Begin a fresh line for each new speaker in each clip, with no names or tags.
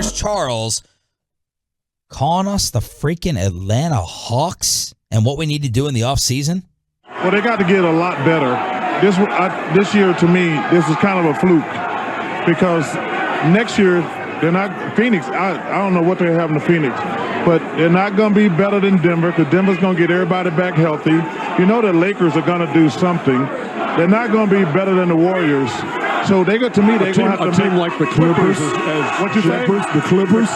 here's Charles calling us the freaking Atlanta Hawks and what we need to do in the offseason.
Well, they got to get a lot better. This year, to me, this is kind of a fluke because next year they're not Phoenix. I don't know what they're having to Phoenix, but they're not going to be better than Denver because Denver's going to get everybody back healthy. You know the Lakers are going to do something. They're not going to be better than the Warriors. So they're going to me. They're going to have to
a team like the Clippers.
What you say?
The Clippers.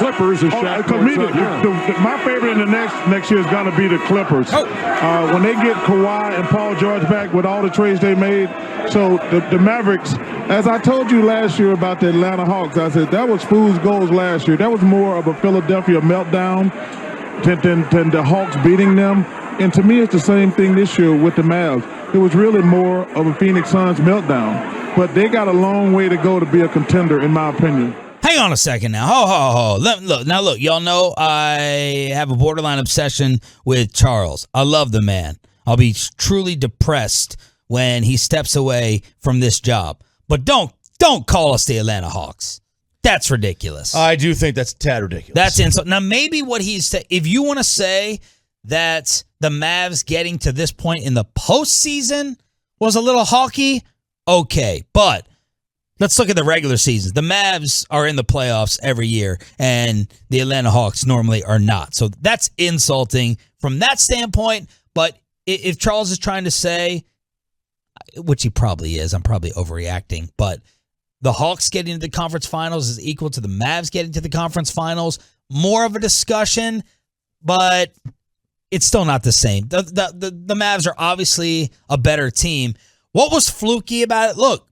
As Shaq points out,
my favorite in the next year is going to be the Clippers. When they get Kawhi and Paul George back with all the trades they made. So the Mavericks, as I told you last year about the Atlanta Hawks, I said that was fool's goals last year. That was more of a Philadelphia meltdown than the Hawks beating them. And to me, it's the same thing this year with the Mavs. It was really more of a Phoenix Suns meltdown. But they got a long way to go to be a contender, in my opinion.
Hang on a second now. Ho. Look, y'all know I have a borderline obsession with Charles. I love the man. I'll be truly depressed when he steps away from this job. But don't call us the Atlanta Hawks. That's ridiculous.
I do think that's a tad ridiculous.
That's insult. Now, maybe what he's saying, if you want to say that the Mavs getting to this point in the postseason was a little hawky, okay, but let's look at the regular seasons. The Mavs are in the playoffs every year, and the Atlanta Hawks normally are not. So that's insulting from that standpoint. But if Charles is trying to say, which he probably is, I'm probably overreacting, but the Hawks getting to the conference finals is equal to the Mavs getting to the conference finals, more of a discussion, but it's still not the same. The Mavs are obviously a better team. What was fluky about it? Look,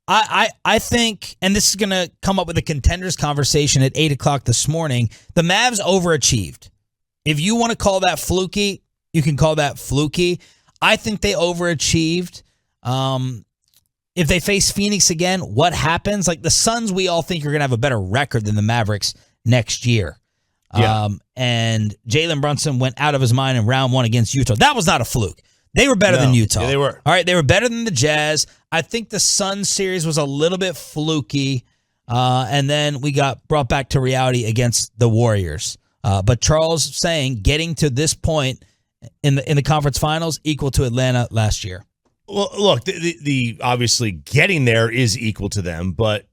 I think, and this is going to come up with a contenders conversation at 8 o'clock this morning, the Mavs overachieved. If you want to call that fluky, you can call that fluky. I think they overachieved. If they face Phoenix again, what happens? Like the Suns, we all think are going to have a better record than the Mavericks next year.
Yeah.
And Jalen Brunson went out of his mind in round 1 against Utah. That was not a fluke. They were better than Utah.
Yeah, they were.
All right, they were better than the Jazz. I think the Suns series was a little bit fluky, and then we got brought back to reality against the Warriors. But Charles saying getting to this point in the conference finals equal to Atlanta last year.
Well, look, the obviously getting there is equal to them, but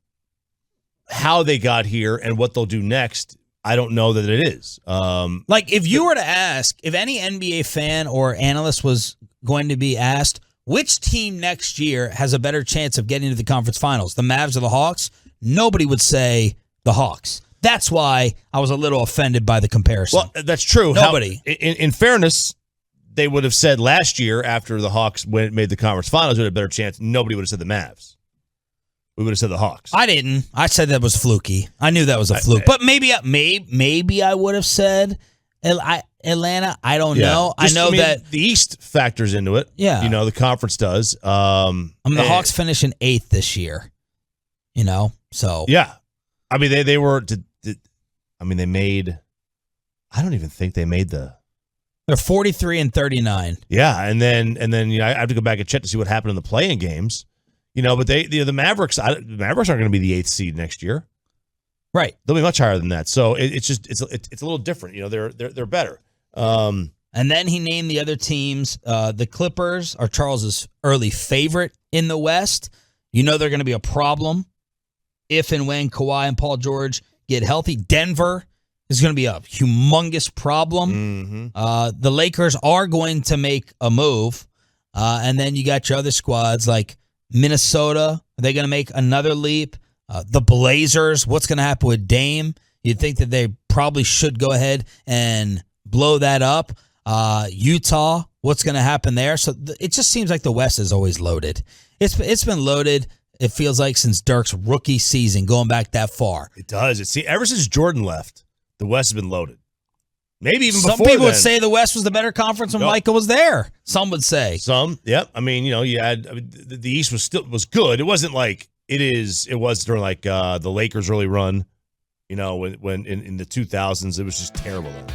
how they got here and what they'll do next, I don't know that it is.
Like if you were to ask, if any NBA fan or analyst was going to be asked, which team next year has a better chance of getting to the conference finals, the Mavs or the Hawks? Nobody would say the Hawks. That's why I was a little offended by the comparison.
Well, that's true.
Nobody.
In fairness, they would have said last year after the Hawks made the conference finals, we had a better chance. Nobody would have said the Mavs. We would have said the Hawks.
I didn't. I said that was fluky. I knew that was a fluke. But maybe I would have said Atlanta. I don't know. I know that
the East factors into it.
Yeah.
The conference does.
The Hawks finish in 8th this year. So.
Yeah. I mean, they were. They made. I don't even think they made the.
They're 43-39.
Yeah, and then I have to go back and check to see what happened in the play-in games. But the Mavericks. The Mavericks aren't going to be the 8th seed next year.
Right.
They'll be much higher than that. So it's a little different. They're better.
And then he named the other teams. The Clippers are Charles's early favorite in the West. They're going to be a problem if and when Kawhi and Paul George get healthy. Denver is going to be a humongous problem.
Mm-hmm.
The Lakers are going to make a move. And then you got your other squads like Minnesota. Are they going to make another leap? The Blazers, what's going to happen with Dame? You'd think that they probably should go ahead and blow that up. Utah, what's going to happen there? So it just seems like the West is always loaded. It's been loaded, it feels like, since Dirk's rookie season, going back that far.
It does. Ever since Jordan left, the West has been loaded. Maybe even before
some people
then.
would say the West was the better conference when Michael was there. Some would say.
Some, yep. I mean, you had the East was good. It wasn't like it was during like the Lakers' early run. When in the 2000s, it was just terrible then.